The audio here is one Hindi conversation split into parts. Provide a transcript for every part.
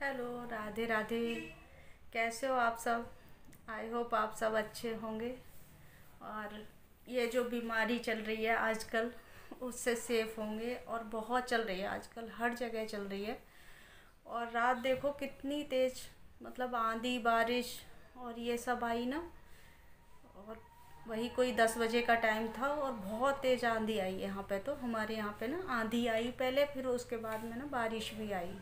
हेलो, राधे राधे। कैसे हो आप सब? आई होप आप सब अच्छे होंगे। और ये जो बीमारी चल रही है आजकल उससे सेफ होंगे। और बहुत चल रही है आजकल, हर जगह चल रही है। और रात देखो कितनी तेज, मतलब आंधी बारिश और ये सब आई ना। और वही कोई 10 बजे का टाइम था और बहुत तेज़ आंधी आई यहाँ पे। तो हमारे यहाँ पे ना आंधी आई पहले, फिर उसके बाद में ना बारिश भी आई।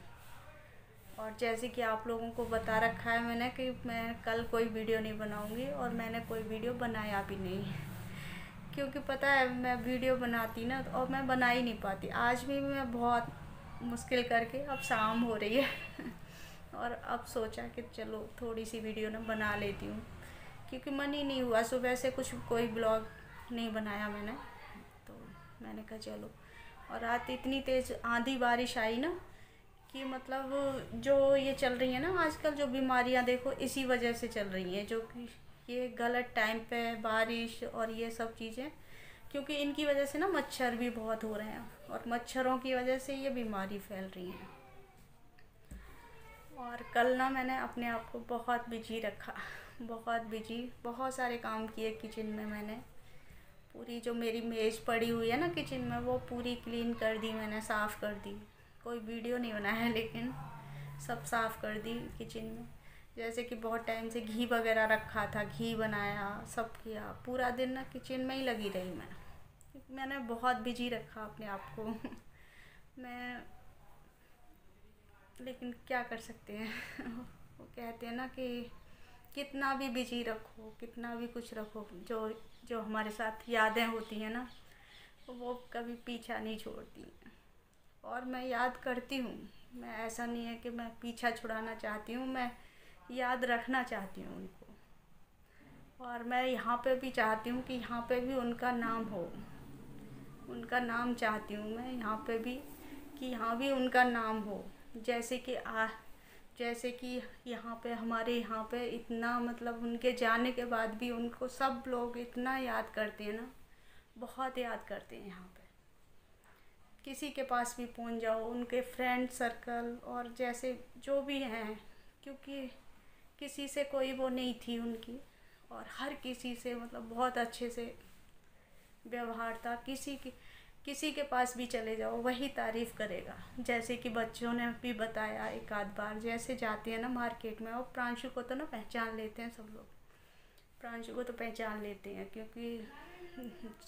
और जैसे कि आप लोगों को बता रखा है मैंने कि मैं कल कोई वीडियो नहीं बनाऊंगी, और मैंने कोई वीडियो बनाया भी नहीं। क्योंकि पता है मैं वीडियो बनाती ना और मैं बना ही नहीं पाती। आज भी मैं बहुत मुश्किल करके, अब शाम हो रही है और अब सोचा कि चलो थोड़ी सी वीडियो ना बना लेती हूँ। क्योंकि मन ही नहीं हुआ, सुबह से कुछ कोई ब्लॉग नहीं बनाया मैंने। तो मैंने कहा चलो। और रात इतनी तेज़ आंधी बारिश आई ना कि मतलब जो ये चल रही है ना आजकल, जो बीमारियां देखो इसी वजह से चल रही हैं। जो कि ये गलत टाइम पे बारिश और ये सब चीज़ें, क्योंकि इनकी वजह से ना मच्छर भी बहुत हो रहे हैं, और मच्छरों की वजह से ये बीमारी फैल रही है। और कल ना मैंने अपने आप को बहुत बिजी रखा, बहुत बिजी, बहुत सारे काम किए किचन में। मैंने पूरी जो मेरी मेज़ पड़ी हुई है ना किचन में, वो पूरी क्लीन कर दी मैंने, साफ़ कर दी। कोई वीडियो नहीं बनाया लेकिन सब साफ़ कर दी किचन में। जैसे कि बहुत टाइम से घी वगैरह रखा था, घी बनाया, सब किया। पूरा दिन ना किचन में ही लगी रही मैं, क्योंकि मैंने बहुत बिजी रखा अपने आप को मैं, लेकिन क्या कर सकते हैं वो कहते हैं ना कि कितना भी बिजी रखो, कितना भी कुछ रखो, जो जो हमारे साथ यादें होती हैं ना, वो कभी पीछा नहीं छोड़ती। और मैं याद करती हूँ। मैं, ऐसा नहीं है कि मैं पीछा छुड़ाना चाहती हूँ, मैं याद रखना चाहती हूँ उनको। और मैं यहाँ पे भी चाहती हूँ कि यहाँ पे भी उनका नाम हो, उनका नाम चाहती हूँ मैं यहाँ पे भी, कि यहाँ भी उनका नाम हो। जैसे कि जैसे कि यहाँ पे, हमारे यहाँ पे इतना, मतलब उनके जाने के बाद भी उनको सब लोग इतना याद करते हैं ना, बहुत याद करते हैं यहाँ पे। किसी के पास भी पहुँच जाओ, उनके फ्रेंड सर्कल और जैसे जो भी हैं, क्योंकि किसी से कोई वो नहीं थी उनकी। और हर किसी से मतलब बहुत अच्छे से व्यवहार था। किसी के पास भी चले जाओ वही तारीफ़ करेगा। जैसे कि बच्चों ने भी बताया एक आध बार, जैसे जाते हैं ना मार्केट में, और प्रांशु को तो ना पहचान लेते हैं सब लोग। प्रांशु को तो पहचान लेते हैं, क्योंकि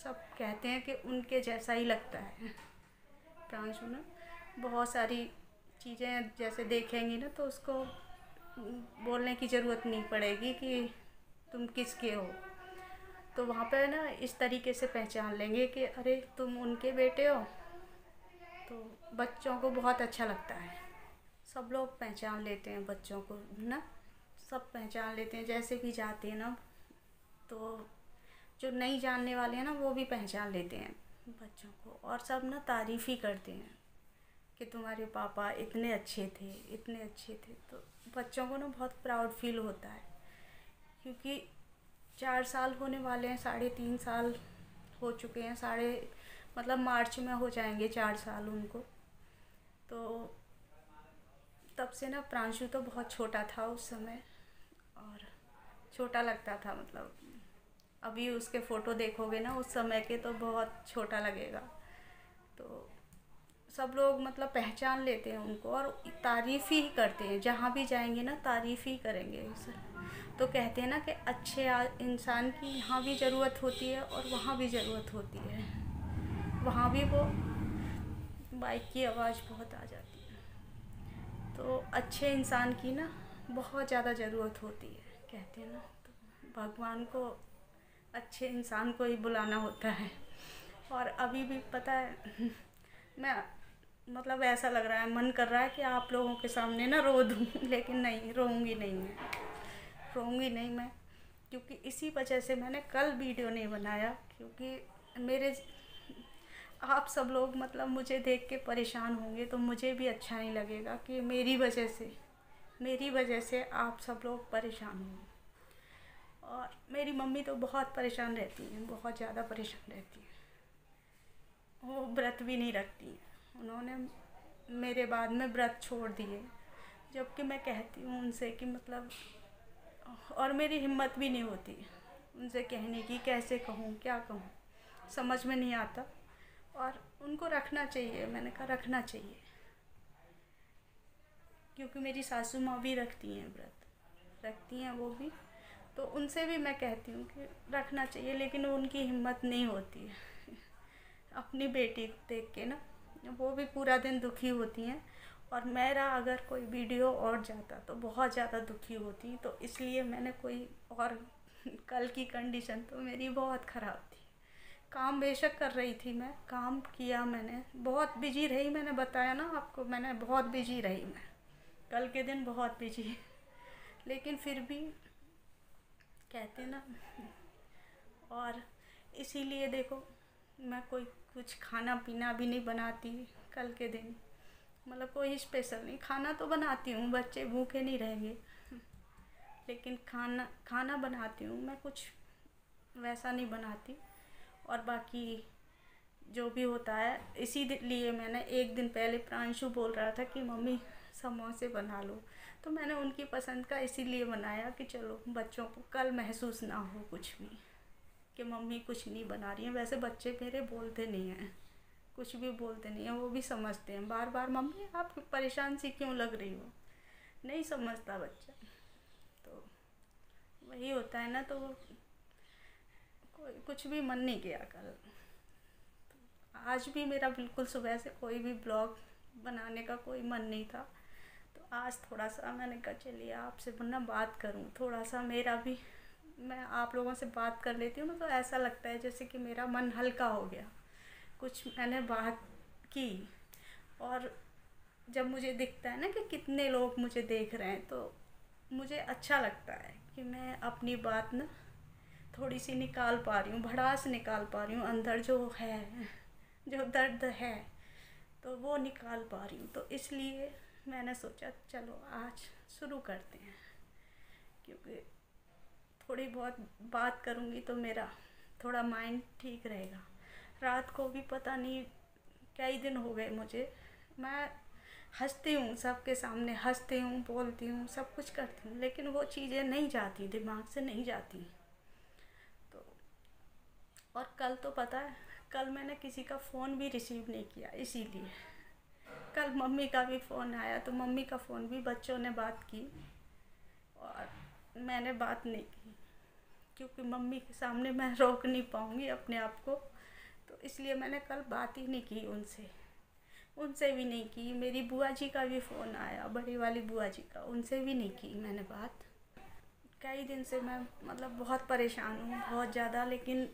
सब कहते हैं कि उनके जैसा ही लगता है प्रांशु ना। बहुत सारी चीज़ें जैसे देखेंगी ना तो उसको बोलने की ज़रूरत नहीं पड़ेगी कि तुम किसके हो। तो वहाँ पे ना इस तरीके से पहचान लेंगे कि अरे तुम उनके बेटे हो। तो बच्चों को बहुत अच्छा लगता है, सब लोग पहचान लेते हैं बच्चों को ना, सब पहचान लेते हैं। जैसे भी जाते हैं ना, तो जो नहीं जानने वाले हैं ना वो भी पहचान लेते हैं बच्चों को। और सब ना तारीफ़ ही करते हैं कि तुम्हारे पापा इतने अच्छे थे, इतने अच्छे थे। तो बच्चों को ना बहुत प्राउड फील होता है, क्योंकि 4 साल होने वाले हैं, 3.5 साल हो चुके हैं, मतलब मार्च में हो जाएंगे 4 साल उनको। तो तब से ना प्रांशु तो बहुत छोटा था उस समय, और छोटा लगता था, मतलब अभी उसके फ़ोटो देखोगे ना उस समय के तो बहुत छोटा लगेगा। तो सब लोग मतलब पहचान लेते हैं उनको, और तारीफ़ ही करते हैं। जहाँ भी जाएंगे ना तारीफ़ ही करेंगे तो कहते हैं ना कि अच्छे इंसान की यहाँ भी ज़रूरत होती है और वहाँ भी ज़रूरत होती है। वहाँ भी वो बाइक की आवाज़ बहुत आ जाती है। तो अच्छे इंसान की ना बहुत ज़्यादा ज़रूरत होती है, कहते हैं ना। तो भगवान को अच्छे इंसान को ही बुलाना होता है। और अभी भी पता है मैं, मतलब ऐसा लग रहा है, मन कर रहा है कि आप लोगों के सामने ना रो दूँ लेकिन नहीं, रोऊंगी नहीं मैं, रोऊंगी नहीं मैं। क्योंकि इसी वजह से मैंने कल वीडियो नहीं बनाया, क्योंकि मेरे, आप सब लोग मतलब मुझे देख के परेशान होंगे तो मुझे भी अच्छा नहीं लगेगा कि मेरी वजह से आप सब लोग परेशान होंगे। और मेरी मम्मी तो बहुत परेशान रहती हैं, बहुत ज़्यादा परेशान रहती हैं। वो व्रत भी नहीं रखती हैं, उन्होंने मेरे बाद में व्रत छोड़ दिए। जबकि मैं कहती हूँ उनसे कि मतलब, और मेरी हिम्मत भी नहीं होती उनसे कहने की, कैसे कहूँ क्या कहूँ समझ में नहीं आता। और उनको रखना चाहिए, मैंने कहा रखना चाहिए, क्योंकि मेरी सासू माँ भी रखती हैं, व्रत रखती हैं वो भी, तो उनसे भी मैं कहती हूँ कि रखना चाहिए, लेकिन उनकी हिम्मत नहीं होती है। अपनी बेटी देख के ना वो भी पूरा दिन दुखी होती हैं, और मेरा अगर कोई वीडियो और जाता तो बहुत ज़्यादा दुखी होती। तो इसलिए मैंने कोई और कल की कंडीशन तो मेरी बहुत ख़राब थी। काम बेशक कर रही थी, मैं काम किया, मैंने बहुत बिजी रही, मैंने बताया ना आपको, मैंने बहुत बिजी रही, मैं कल के दिन बहुत बिजी। लेकिन फिर भी कहते ना, और इसीलिए देखो मैं कोई कुछ खाना पीना भी नहीं बनाती कल के दिन, मतलब कोई स्पेशल नहीं। खाना तो बनाती हूँ, बच्चे भूखे नहीं रहेंगे, लेकिन खाना खाना बनाती हूँ मैं, कुछ वैसा नहीं बनाती। और बाकी जो भी होता है, इसीलिए मैंने एक दिन पहले प्रांशु बोल रहा था कि मम्मी समोसे बना लो, तो मैंने उनकी पसंद का इसीलिए बनाया कि चलो बच्चों को कल महसूस ना हो कुछ भी कि मम्मी कुछ नहीं बना रही हैं। वैसे बच्चे मेरे बोलते नहीं हैं, कुछ भी बोलते नहीं हैं, वो भी समझते हैं बार बार, मम्मी आप परेशान सी क्यों लग रही हो, नहीं समझता बच्चा। तो वही होता है ना, तो कोई कुछ भी मन नहीं किया कल। आज भी मेरा बिल्कुल सुबह से कोई भी ब्लॉग बनाने का कोई मन नहीं था, तो आज थोड़ा सा मैंने कहा चलिए आपसे ना बात करूं, थोड़ा सा मेरा भी, मैं आप लोगों से बात कर लेती हूँ ना, तो ऐसा लगता है जैसे कि मेरा मन हल्का हो गया, कुछ मैंने बात की। और जब मुझे दिखता है ना कि कितने लोग मुझे देख रहे हैं, तो मुझे अच्छा लगता है कि मैं अपनी बात ना थोड़ी सी निकाल पा रही हूँ, भड़ास निकाल पा रही हूँ, अंदर जो है, जो दर्द है तो वो निकाल पा रही हूँ। तो इसलिए मैंने सोचा चलो आज शुरू करते हैं, क्योंकि थोड़ी बहुत बात करूँगी तो मेरा थोड़ा माइंड ठीक रहेगा। रात को भी पता नहीं कई दिन हो गए मुझे, मैं हंसती हूँ सबके सामने, हंसती हूँ, बोलती हूँ, सब कुछ करती हूँ, लेकिन वो चीज़ें नहीं जाती, दिमाग से नहीं जाती। तो और कल तो पता है, कल मैंने किसी का फ़ोन भी रिसीव नहीं किया, इसीलिए कल मम्मी का भी फ़ोन आया, तो मम्मी का फ़ोन भी बच्चों ने बात की और मैंने बात नहीं की, क्योंकि मम्मी के सामने मैं रोक नहीं पाऊँगी अपने आप को। तो इसलिए मैंने कल बात ही नहीं की उनसे, उनसे भी नहीं की। मेरी बुआ जी का भी फ़ोन आया, बड़ी वाली बुआ जी का, उनसे भी नहीं की मैंने बात। कई दिन से मैं मतलब बहुत परेशान हूँ, बहुत ज़्यादा, लेकिन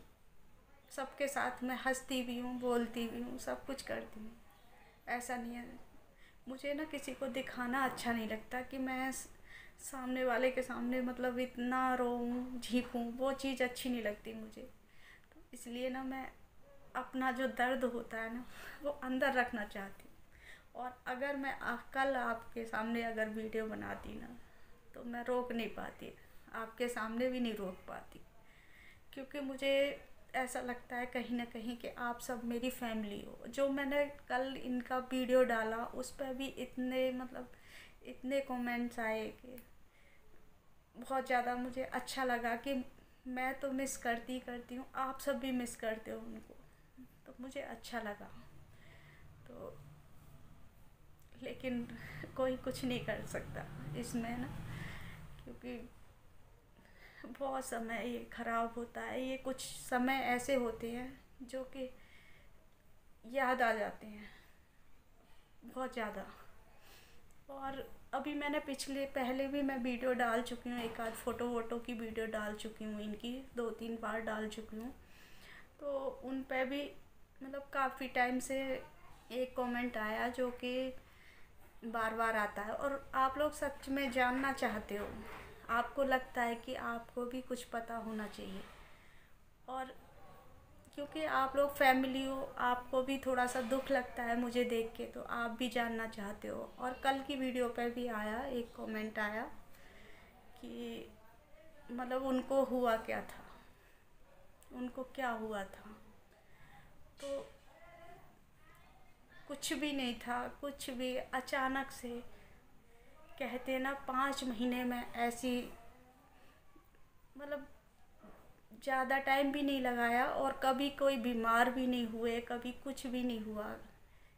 सबके साथ मैं हंसती भी हूँ, बोलती भी हूँ, सब कुछ करती हूँ, ऐसा नहीं है। मुझे ना किसी को दिखाना अच्छा नहीं लगता कि मैं सामने वाले के सामने मतलब इतना रोऊँ झींकूँ, वो चीज़ अच्छी नहीं लगती मुझे। तो इसलिए ना मैं अपना जो दर्द होता है ना वो अंदर रखना चाहती हूँ। और अगर मैं कल आपके सामने अगर वीडियो बनाती ना, तो मैं रोक नहीं पाती, आपके सामने भी नहीं रोक पाती, क्योंकि मुझे ऐसा लगता है कहीं ना कहीं कि आप सब मेरी फैमिली हो। जो मैंने कल इनका वीडियो डाला उस पर भी इतने मतलब इतने कमेंट्स आए कि बहुत ज़्यादा मुझे अच्छा लगा कि मैं तो मिस करती करती हूँ, आप सब भी मिस करते हो उनको, तो मुझे अच्छा लगा। तो लेकिन कोई कुछ नहीं कर सकता इसमें ना, क्योंकि बहुत समय ये ख़राब होता है। ये कुछ समय ऐसे होते हैं जो कि याद आ जाते हैं बहुत ज़्यादा। और अभी मैंने पहले भी मैं वीडियो डाल चुकी हूँ, एक आध फ़ोटो वोटो की वीडियो डाल चुकी हूँ, इनकी 2-3 बार डाल चुकी हूँ। तो उन पे भी मतलब काफ़ी टाइम से एक कमेंट आया जो कि बार बार आता है, और आप लोग सच में जानना चाहते हो, आपको लगता है कि आपको भी कुछ पता होना चाहिए। और क्योंकि आप लोग फैमिली हो, आपको भी थोड़ा सा दुख लगता है मुझे देख के, तो आप भी जानना चाहते हो। और कल की वीडियो पर भी आया, एक कमेंट आया कि मतलब उनको हुआ क्या था, उनको क्या हुआ था। तो कुछ भी नहीं था, कुछ भी अचानक से कहते हैं ना 5 महीने में ऐसी, मतलब ज़्यादा टाइम भी नहीं लगाया और कभी कोई बीमार भी नहीं हुए, कभी कुछ भी नहीं हुआ।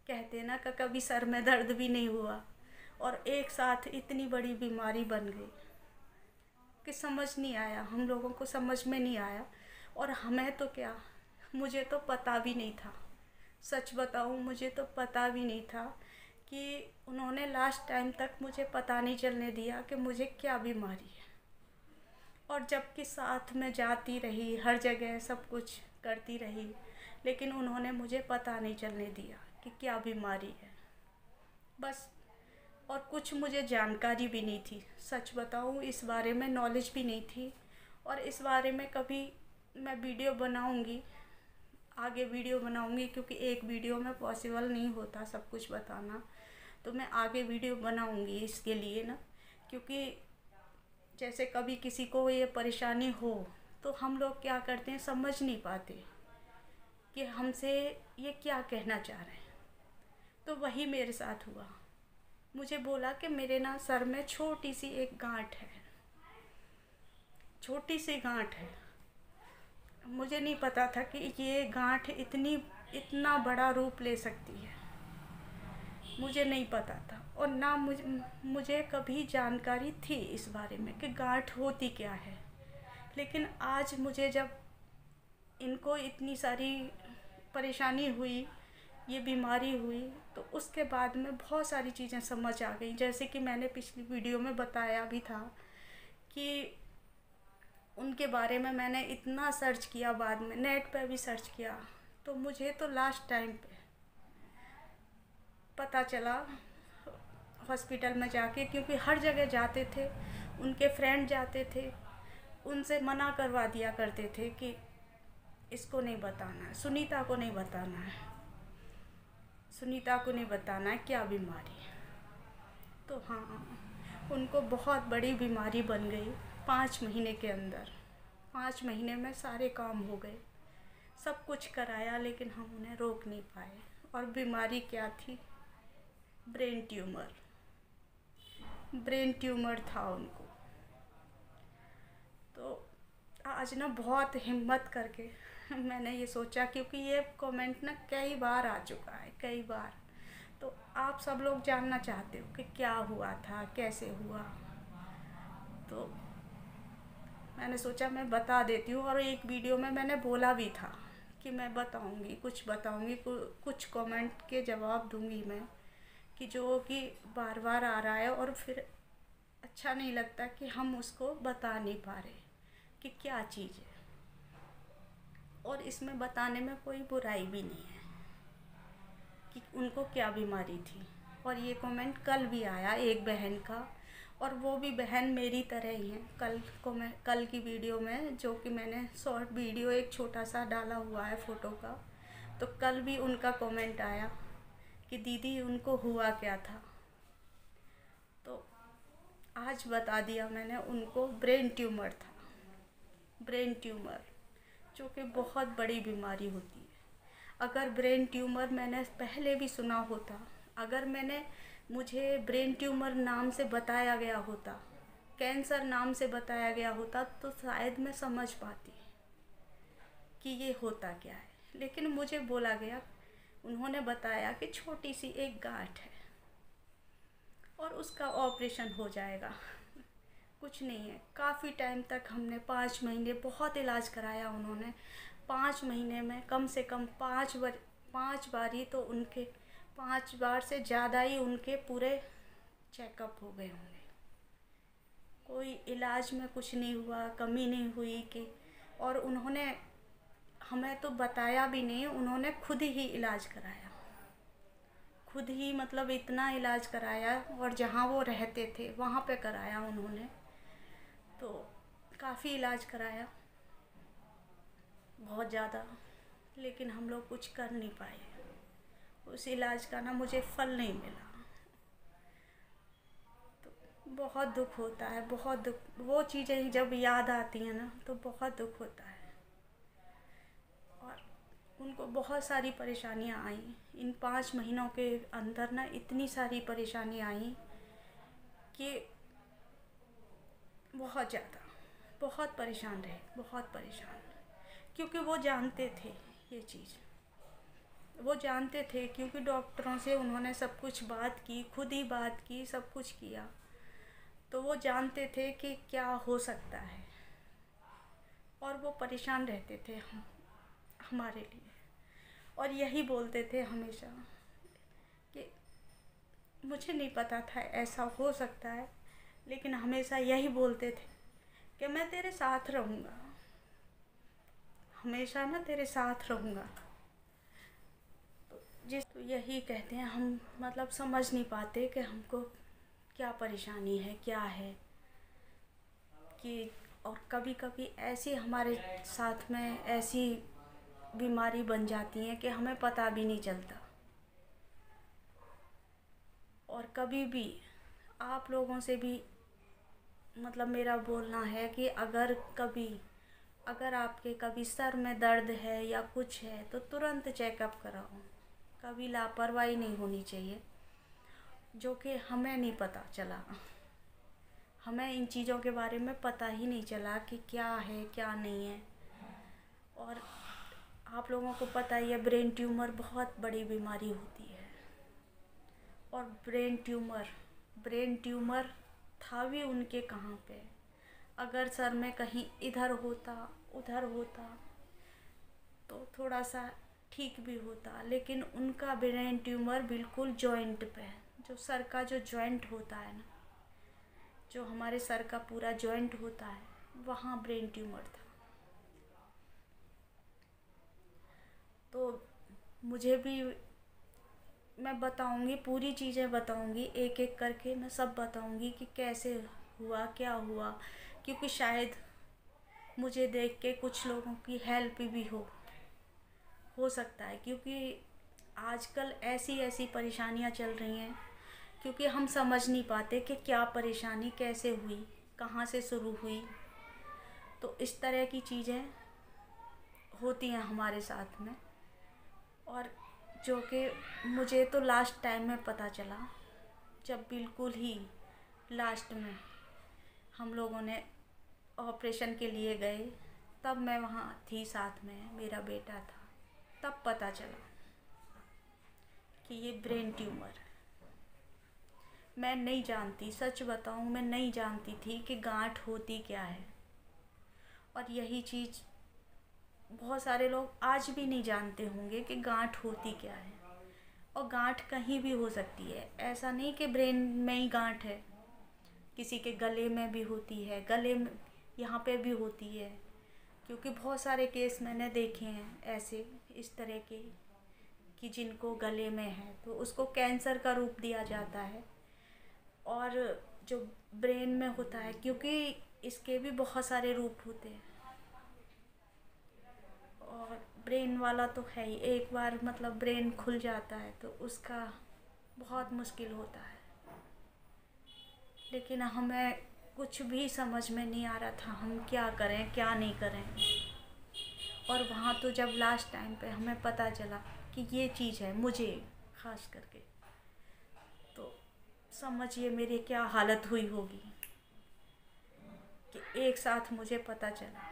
कहते हैं ना कि कभी सर में दर्द भी नहीं हुआ और एक साथ इतनी बड़ी बीमारी बन गई कि समझ नहीं आया, हम लोगों को समझ में नहीं आया। और हमें तो क्या, मुझे तो पता भी नहीं था, सच बताऊं मुझे तो पता भी नहीं था कि उन्होंने लास्ट टाइम तक मुझे पता नहीं चलने दिया कि मुझे क्या बीमारी है। और जबकि साथ में जाती रही, हर जगह सब कुछ करती रही, लेकिन उन्होंने मुझे पता नहीं चलने दिया कि क्या बीमारी है बस। और कुछ मुझे जानकारी भी नहीं थी, सच बताऊं इस बारे में नॉलेज भी नहीं थी। और इस बारे में कभी मैं वीडियो बनाऊंगी, आगे वीडियो बनाऊंगी, क्योंकि एक वीडियो में पॉसिबल नहीं होता सब कुछ बताना। तो मैं आगे वीडियो बनाऊंगी इसके लिए ना, क्योंकि जैसे कभी किसी को ये परेशानी हो तो हम लोग क्या करते हैं, समझ नहीं पाते कि हमसे ये क्या कहना चाह रहे हैं। तो वही मेरे साथ हुआ। मुझे बोला कि मेरे ना सर में छोटी सी एक गांठ है, छोटी सी गांठ है। मुझे नहीं पता था कि ये गांठ इतना बड़ा रूप ले सकती है, मुझे नहीं पता था। और ना मुझे कभी जानकारी थी इस बारे में कि गांठ होती क्या है। लेकिन आज मुझे जब इनको इतनी सारी परेशानी हुई, ये बीमारी हुई, तो उसके बाद में बहुत सारी चीज़ें समझ आ गई। जैसे कि मैंने पिछली वीडियो में बताया भी था कि उनके बारे में मैंने इतना सर्च किया, बाद में नेट पे भी सर्च किया, तो मुझे तो लास्ट टाइम पे पता चला हॉस्पिटल में जाके, क्योंकि हर जगह जाते थे, उनके फ्रेंड जाते थे, उनसे मना करवा दिया करते थे कि इसको नहीं बताना है, सुनीता को नहीं बताना है, सुनीता को नहीं बताना है क्या बीमारी है। तो हाँ, उनको बहुत बड़ी बीमारी बन गई 5 महीने के अंदर। 5 महीने में सारे काम हो गए, सब कुछ कराया, लेकिन हम उन्हें रोक नहीं पाए। और बीमारी क्या थी, ब्रेन ट्यूमर, ब्रेन ट्यूमर था उनको। तो आज ना बहुत हिम्मत करके मैंने ये सोचा, क्योंकि ये कमेंट ना कई बार आ चुका है, कई बार। तो आप सब लोग जानना चाहते हो कि क्या हुआ था, कैसे हुआ। तो मैंने सोचा मैं बता देती हूँ। और एक वीडियो में मैंने बोला भी था कि मैं बताऊँगी, कुछ बताऊँगी, कुछ कमेंट के जवाब दूँगी मैं, कि जो कि बार बार आ रहा है और फिर अच्छा नहीं लगता कि हम उसको बता नहीं पा रहे कि क्या चीज़ है। और इसमें बताने में कोई बुराई भी नहीं है कि उनको क्या बीमारी थी। और ये कमेंट कल भी आया एक बहन का, और वो भी बहन मेरी तरह ही है। कल की वीडियो में, जो कि मैंने शॉर्ट वीडियो एक छोटा सा डाला हुआ है फ़ोटो का, तो कल भी उनका कमेंट आया कि दीदी उनको हुआ क्या था। तो आज बता दिया मैंने, उनको ब्रेन ट्यूमर था, ब्रेन ट्यूमर, जो कि बहुत बड़ी बीमारी होती है। अगर ब्रेन ट्यूमर मैंने पहले भी सुना होता, अगर मुझे ब्रेन ट्यूमर नाम से बताया गया होता, कैंसर नाम से बताया गया होता, तो शायद मैं समझ पाती कि ये होता क्या है। लेकिन मुझे बोला गया, उन्होंने बताया कि छोटी सी एक गांठ है और उसका ऑपरेशन हो जाएगा, कुछ नहीं है। काफ़ी टाइम तक हमने 5 महीने बहुत इलाज कराया उन्होंने। 5 महीने में कम से कम 5 बारी तो उनके, 5 बार से ज़्यादा ही उनके पूरे चेकअप हो गए होंगे। कोई इलाज में कुछ नहीं हुआ, कमी नहीं हुई कि। और उन्होंने हमें तो बताया भी नहीं, उन्होंने खुद ही इलाज कराया, खुद ही, मतलब इतना इलाज कराया। और जहाँ वो रहते थे वहाँ पे कराया उन्होंने। तो काफ़ी इलाज कराया, बहुत ज़्यादा, लेकिन हम लोग कुछ कर नहीं पाए। उस इलाज का ना मुझे फल नहीं मिला। तो बहुत दुख होता है, बहुत दुख। वो चीज़ें जब याद आती हैं ना तो बहुत दुख होता है। और उनको बहुत सारी परेशानियाँ आई इन 5 महीनों के अंदर ना, इतनी सारी परेशानियाँ आई कि बहुत ज़्यादा, बहुत परेशान रहे, बहुत परेशान, क्योंकि वो जानते थे ये चीज़, वो जानते थे, क्योंकि डॉक्टरों से उन्होंने सब कुछ बात की, खुद ही बात की, सब कुछ किया, तो वो जानते थे कि क्या हो सकता है, और वो परेशान रहते थे हमारे लिए, और यही बोलते थे हमेशा कि मुझे नहीं पता था ऐसा हो सकता है, लेकिन हमेशा यही बोलते थे कि मैं तेरे साथ रहूँगा, हमेशा ना तेरे साथ रहूँगा। तो यही कहते हैं, हम मतलब समझ नहीं पाते कि हमको क्या परेशानी है, क्या है कि, और कभी कभी ऐसी हमारे साथ में ऐसी बीमारी बन जाती है कि हमें पता भी नहीं चलता। और कभी भी आप लोगों से भी मतलब मेरा बोलना है कि अगर आपके कभी सर में दर्द है या कुछ है तो तुरंत चेकअप कराओ, कभी लापरवाही नहीं होनी चाहिए, जो कि हमें नहीं पता चला, हमें इन चीज़ों के बारे में पता ही नहीं चला कि क्या है क्या नहीं है। और आप लोगों को पता ही है, ब्रेन ट्यूमर बहुत बड़ी बीमारी होती है, और ब्रेन ट्यूमर था भी उनके कहाँ पे, अगर सर में कहीं इधर होता उधर होता तो थोड़ा सा ठीक भी होता, लेकिन उनका ब्रेन ट्यूमर बिल्कुल जॉइंट पे, जो सर का जो जॉइंट होता है ना, जो हमारे सर का पूरा जॉइंट होता है, वहाँ ब्रेन ट्यूमर था। तो मुझे भी, मैं बताऊंगी, पूरी चीज़ें बताऊंगी, एक एक करके मैं सब बताऊंगी कि कैसे हुआ, क्या हुआ, क्योंकि शायद मुझे देख के कुछ लोगों की हेल्प भी हो सकता है, क्योंकि आजकल ऐसी ऐसी परेशानियां चल रही हैं, क्योंकि हम समझ नहीं पाते कि क्या परेशानी कैसे हुई, कहाँ से शुरू हुई। तो इस तरह की चीज़ें होती हैं हमारे साथ में, और जो कि मुझे तो लास्ट टाइम में पता चला, जब बिल्कुल ही लास्ट में हम लोगों ने ऑपरेशन के लिए गए, तब मैं वहाँ थी, साथ में मेरा बेटा था, तब पता चला कि ये ब्रेन ट्यूमर। मैं नहीं जानती, सच बताऊँ, मैं नहीं जानती थी कि गांठ होती क्या है, और यही चीज़ बहुत सारे लोग आज भी नहीं जानते होंगे कि गांठ होती क्या है। और गांठ कहीं भी हो सकती है, ऐसा नहीं कि ब्रेन में ही गांठ है, किसी के गले में भी होती है, गले में यहाँ पे भी होती है, क्योंकि बहुत सारे केस मैंने देखे हैं ऐसे, इस तरह के, कि जिनको गले में है तो उसको कैंसर का रूप दिया जाता है। और जो ब्रेन में होता है, क्योंकि इसके भी बहुत सारे रूप होते हैं, और ब्रेन वाला तो है ही, एक बार मतलब ब्रेन खुल जाता है तो उसका बहुत मुश्किल होता है। लेकिन हमें कुछ भी समझ में नहीं आ रहा था, हम क्या करें क्या नहीं करें। और वहाँ तो जब लास्ट टाइम पे हमें पता चला कि ये चीज़ है, मुझे खास करके, तो समझिए मेरी क्या हालत हुई होगी, कि एक साथ मुझे पता चला।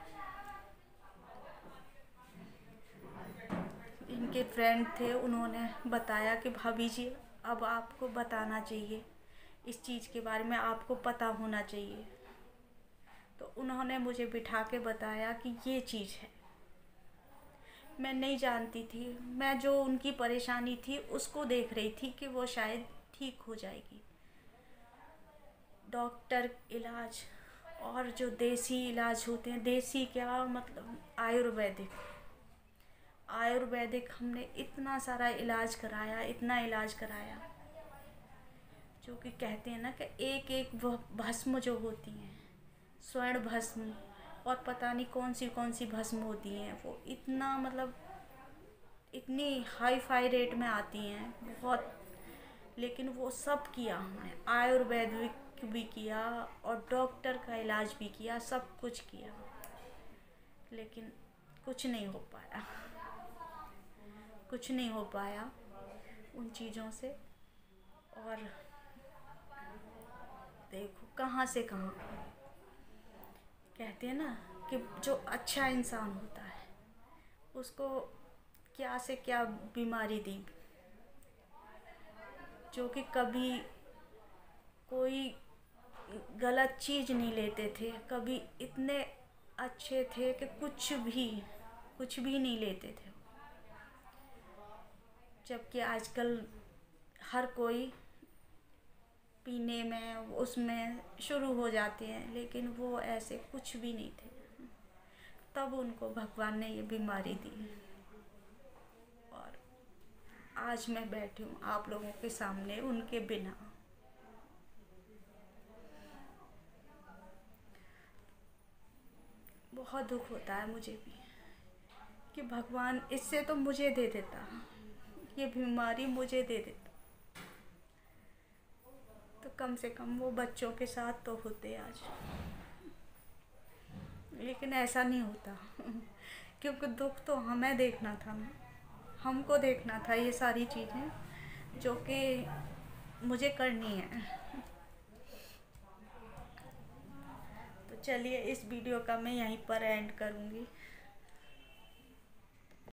इनके फ्रेंड थे, उन्होंने बताया कि भाभी जी अब आपको बताना चाहिए, इस चीज़ के बारे में आपको पता होना चाहिए। तो उन्होंने मुझे बिठा के बताया कि ये चीज़ है। मैं नहीं जानती थी, मैं जो उनकी परेशानी थी उसको देख रही थी कि वो शायद ठीक हो जाएगी। डॉक्टर इलाज और जो देसी इलाज होते हैं, देसी क्या मतलब आयुर्वेदिक हमने इतना सारा इलाज कराया, इतना इलाज कराया, जो कि कहते हैं ना कि एक एक भस्म जो होती हैं, स्वर्ण भस्म और पता नहीं कौन सी भस्म होती हैं, वो इतना मतलब इतनी हाई फाई रेट में आती हैं बहुत। लेकिन वो सब किया हमने, आयुर्वेदिक भी किया और डॉक्टर का इलाज भी किया, सब कुछ किया, लेकिन कुछ नहीं हो पाया, कुछ नहीं हो पाया उन चीज़ों से। और देखो कहाँ से कहाँ। कहते हैं ना कि जो अच्छा इंसान होता है उसको क्या से क्या बीमारी दी, जो कि कभी कोई गलत चीज़ नहीं लेते थे, कभी इतने अच्छे थे कि कुछ भी नहीं लेते थे। जबकि आजकल हर कोई पीने में उसमें शुरू हो जाते हैं, लेकिन वो ऐसे कुछ भी नहीं थे। तब उनको भगवान ने ये बीमारी दी और आज मैं बैठी हूँ आप लोगों के सामने उनके बिना। बहुत दुख होता है मुझे भी कि भगवान इससे तो मुझे दे देता, ये बीमारी मुझे दे देता तो कम से कम वो बच्चों के साथ तो होते आज। लेकिन ऐसा नहीं होता क्योंकि दुख तो हमें देखना था ना, हमको देखना था ये सारी चीज़ें जो कि मुझे करनी है। तो चलिए इस वीडियो का मैं यहीं पर एंड करूँगी।